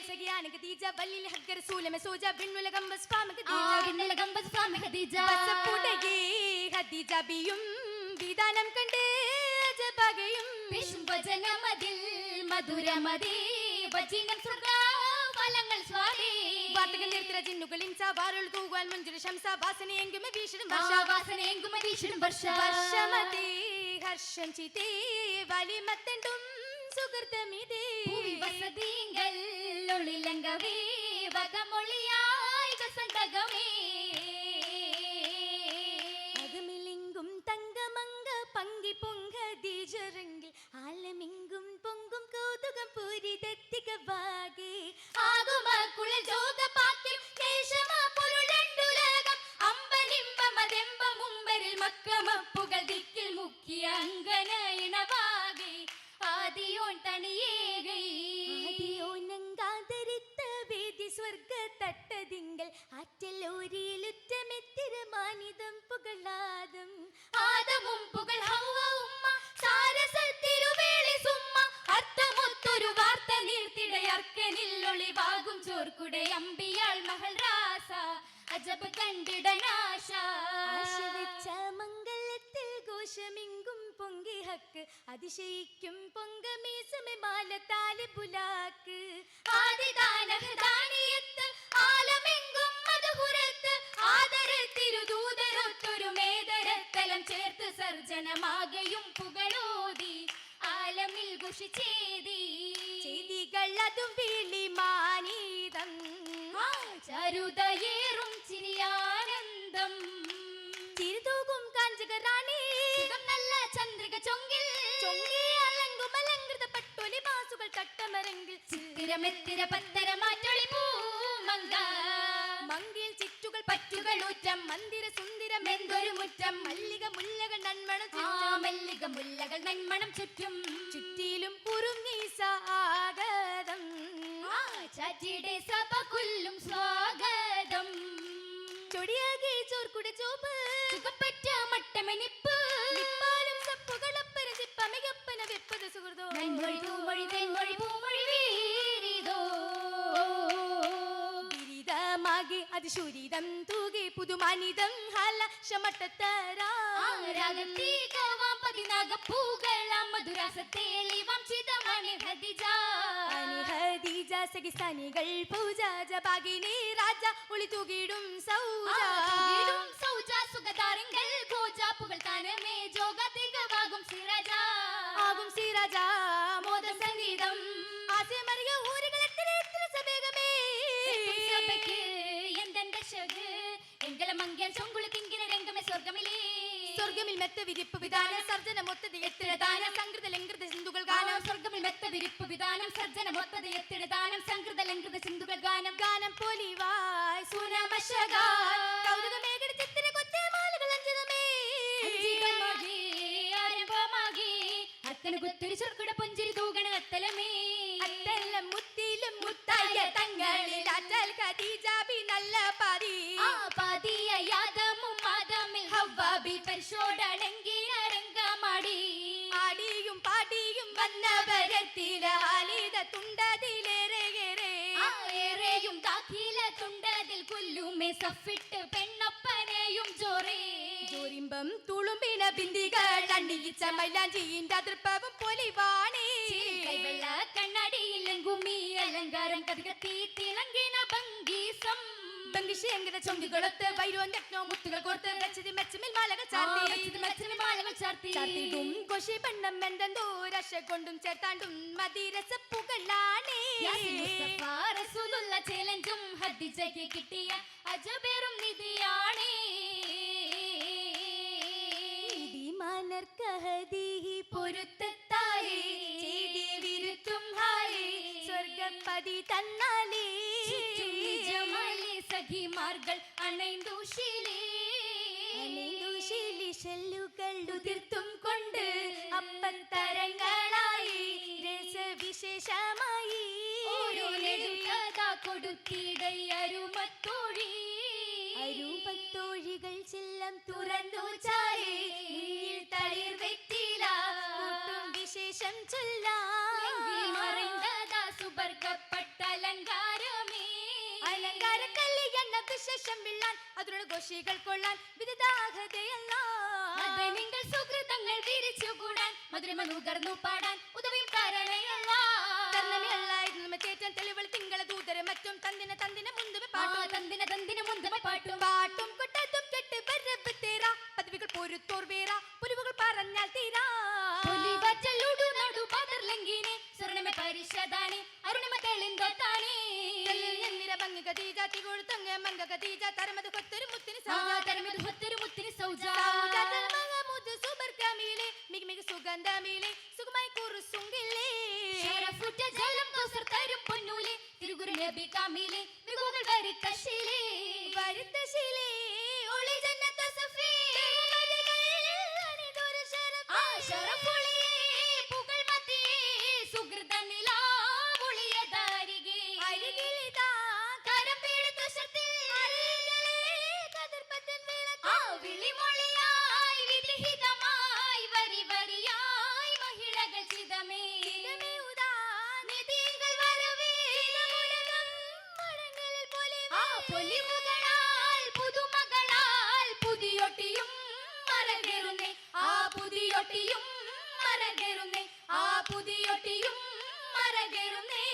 സഖിയാണ് ഖദീജ വല്ലിൽ ഹഖ് റസൂൽ മെ സോജ ബിന്നുലകം വസ്ഫാം ഖദീജ ബിന്നുലകം വസ്ഫാം ഖദീജ ബസപ്പുടകി ഖദീജ ബിയും വിധാനം കണ്ട് അജബകയും വിശ്വജനമതിൽ മധുരമതി വചനം സ്വർഗ ഫലങ്ങൾ സ്വാദി വാതക നിർത്തര ജിന്നുകളിൻ സവാറുൽ തൂവാൽ മഞ്ജുര ശംസ വാസനയെങ്കും വീശും വർഷ വാസനയെങ്കും വീശും വർഷ വർഷമതി ഹർഷം ചിതേ വലിമത്തണ്ടും സുഹൃതമിതേ വസതിങ്കൽ ഒളിലങ്കവേ വകമൊളിയായി വസന്തകമേ അകമിലിങ്കും തങ്കമങ്ക പങ്കി പൊങ്ക ദീജറങ്കിൽ ആലമിങ്കും പൊങ്കും കൗതുകം പൂരിതെത്തികവാകെ ആകുമക്കുള ജോഗ പാക്കിൽ കേശമ പൊരുളണ്ടുലകം അമ്പനിമ്പമതെമ്പ മുമ്പരിൽ മക്കമപ്പുകൾ ദിക്കിൽ മുഖ്യ അങ്കന ഇണവാകെ ആദിയോൻ തണിയേകൈ ആദിയോനങ്കാതരിത്ത വേദി സ്വർഗ തട്ടതിങ്കൽ ആറ്റലോരിയിലുറ്റമെത്തിരമാനിതം പുകളാദം ആദമും പുകൾ ഹൗവ ഉമ്മ സാരസത്തിരുവേളി സുമ്മ അർത്ഥമൊത്തൊരു വാർത്ത നീർത്തിടയർക്കനിൽ ഒളിവാകും ചോർക്കുടെ അമ്പിയാൾ മഹൽ രാസ അജബ് കണ്ടിടനാശ ആശവിച്ച മംഗളത്തിൽ ഘോഷമിങ്കും പൊങ്കി ഹക്ക് അതിശയിക്കും പൊങ്കമീസമെ മാലത്താലെ പുലാക്ക് ആദിദാനഹദാനിയത്ത് ആലമെങ്കും മധുഹുരത്ത് ആദരത്തിരുദൂതരൊത്തൊരു മേദരത്തലം ചേർത്ത് സർജനമാകയും പുകളോതി ആലമിൽ ഘോഷിച്ചേതി ചെയ്തികൾ അതും വിളി മാനീതം ചരുതയേറും ചിരിയാനന്ദം ചിരിതൂകും കാഞ്ചകറാണി നല്ല ചന്ദ്രിക ചൊങ്കിൽ ചൊങ്കി അലങ്കും അലങ്കൃത പട്ടൊലി മാസുകൾ തട്ടമരങ്കിൽ ചിത്തിരമെത്തിര പത്തര മാറ്റൊളി പൂമങ്ക മങ്കിൽ ചിറ്റുകൾ പറ്റുകൾ ഊറ്റം മന്ദിര സുന്ദരം എന്തൊരു മുറ്റം മല്ലിക മുല്ലകൾ നന്മണം മല്ലിക മുല്ലകൾ നന്മണം ചുറ്റും ചുറ്റിലും കുറുങ്ങി സാഗതം ചാറ്റിയുടെ സഭ കൊല്ലും സ്വാഗതം ചൊടിയാകെ ചോർക്കുടെ ചോപ്പ് സുഖപ്പറ്റ മട്ടമെനിപ്പ് നിപ്പാലും സപ്പുകളപ്പര ചിപ്പമികപ്പന വെപ്പത് സുഹൃതോ നന്മൊഴി പൂമൊഴി തെന്മൊഴി പൂമൊഴി വീരിതോ ബിരിതമാകെ അതിശൂരിതം തൂകെ പുതുമാനിതം ഹാല ശമട്ടത്തരാ രാഗത്തീകവാം പതിനാഗപ്പൂകൾ മധുരാസത്തേളിവാം ചിതമണി ഖദീജ ഖദീജ സഖിസ്ഥാനികൾ പൂജ ജപാഗിനി രാജ ഒളി തൂകിടും സൗജ സുഖതാരങ്ങൾ ഗോജ പുകൾ താനമേ ജോഗ തികവാകും സിരാജ ആകും സിരാജ മോദ സംഗീതം ആസമറിയ ഊരുകൾ എത്ര സവേഗമേ സഭയ്ക്ക് എന്തെന്റെ ശഗ് എങ്കല മംഗൻ സൊങ്കുള തിങ്കിന രംഗമേ സ്വർഗമിലേ സ്വർഗമിൽ മെത്ത വിരിപ്പ് വിധാനം സർജന മൊത്തത എത്തിട ദാനം സംകൃത ലംകൃത സിന്ധുകൾ ഗാനം സ്വർഗമിൽ മെത്ത വിരിപ്പ് വിധാനം സർജന മൊത്തത എത്തിട ദാനം സംകൃത ലംകൃത സിന്ധുകൾ ഗാനം ഗാനം പോലിവായ് സുനമശഗായ് കൗതുകമേഘട ചിത്തിര കൊച്ചമാലകൾ അഞ്ജിതമേ അഞ്ജിതമാകി ആരംഭമാകി അത്തന കുത്തിരി ചൊർക്കുട പുഞ്ചിരി തൂകണ അത്തലമേ അത്തലം മുത്തിലും മുത്തായ തങ്ങളിൽ അറ്റൽ ഖദീജ ബി നല്ല പാതി ആ പാതിയ യാദമും ആദമിൽ ഹവ്വ ബി പരിശോടണങ്കിന രംഗമാടി ആടിയും പാടിയും വന്നവരത്തില ആലിത തുണ്ടതിലേറെ ഏറെയും ദാഖില തുണ്ടതിൽ കൊല്ലുമേ സഫിട്ട് പെണ്ണപ്പനെയും ജോറിമ്പം തുളുമ്പിന ബിന്ദികൾ അണിയിച്ച മൈലാഞ്ചിന്റെ അതിർപ്പവും പൊലിവാണി കൈവെള്ള കണ്ണടിയിലെങ്കുമി അലങ്കാരം കതികത്തി തിളങ്ങിന ഭംഗീസം ഭംഗിശേങ്കര ചൊങ്കികളൊത്ത് വൈരോൻ രത്നോ മുത്തുകൾ കോർത്ത് വെച്ചതി മെച്ചമിൽ മാലകൾ ചാർത്തി ചാർത്തിടും കൊശി പെണ്ണം എന്തെന്തോ രശ കൊണ്ടും ചേർത്താണ്ടും മതിരസപ്പുകളാണേ റസൂലുള്ള ചേലഞ്ചും ഖദീജയ്ക്ക് കിട്ടിയ അജബേറും നിധിയാണേ നിധിമാനർക്കഹദീഹി പൊരുത്തത്താരേ ചെയ്തി വിരുത്തും ഹായേ സ്വർഗപ്പതി തന്നാലേ ജമാലി സഖിമാർകൾ അണൈന്ദൂശിലേ ശല്ലുകൾ ഉതിർത്തും കൊണ്ട് അപ്പത്തരങ്ങളായി രസവിശേഷമായി ഓരോ നെടുകഥ കൊടുത്തിടയരുമത്തോഴി അരൂപത്തോഴികൾ ചെല്ലം തുറന്നു ചാരി തളിർ വെറ്റില വിശേഷം ചൊല്ലാം സുബർഗപ്പെട്ട അലങ്കാര ശേഷം വിള്ളാൻ അതിനുള്ള ഘോഷികൾ കൊള്ളാൻ വിദഗ്ധാഹതയല്ല നിങ്ങൾ സുഹൃതങ്ങൾ വിരിച്ചു കൂടാൻ മധുരമ നുകർന്നു പാടാൻ ഉദവിയും കാരണയല്ല തെളിവൾ തിങ്കള ദൂതരെ മറ്റും തന്തിന തന്തിന മുന്തുമ പാട്ടും തന്തിന മുന്തുമ പാട്ടും പാട്ടും കൊട്ടത്തും കെട്ട് ബരബ് തേറ പദവികൾ പൊരുത്തോർ വേറ പുലിവുകൾ പറഞ്ഞാൽ തീരാ പുലിവച്ചലുടു നടു പാതർലംഗിനെ സ്വർണ്ണമേ പരിശദാനി അരുണിമ തെളിന്തോത്താനി എന്നിര ഭംഗി ഗതീജ തികൊഴുത്തങ്ങ മംഗ ഗതീജ തരമത് കൊത്തൊരു മുത്തിന് സൗജ തരമത് കൊത്തൊരു മുത്തിന് സൗജ മഹമൂദ് സുബർ കമീലെ മിക മിക സുഗന്ധമീലെ സുഖമായി കുറുസുങ്കില്ലേ ശരഫുറ്റ ജലം കോസർ തരും പൊന്നൂലെ തിരുഗുരു നബി കമീലെ മികുകൾ വരുത്തശീലേ ഒളി ജന്നത സഫീ അനിദൊരു ശരഫ് ആ ശരഫുളിയേ പുകൾ മതിയേ സുഹൃതനിലാ ഒളിയദാരികെ അരികിലിതാ കരം പിടിച്ച ശക്തി അരികിലേ കതിർപത്തൻ വിളക്ക് ആ വിളിമൊളിയായി വിധിഹിതമായി വരി വരിയായി മഹിളകൾ ചിതമേ ഉദാ നിധികൾ വരവേ ചിതമുലകം മഴങ്ങളിൽ പൊലിവേ ആ പൊലിവുകളാൽ പുതുമകളാൽ പുതിയൊട്ടിയും മരകേറുന്നേ ആ പുതിയൊട്ടിയും മരകേറുന്നേ ആ പുതിയൊട്ടിയും മരകേറുന്നേ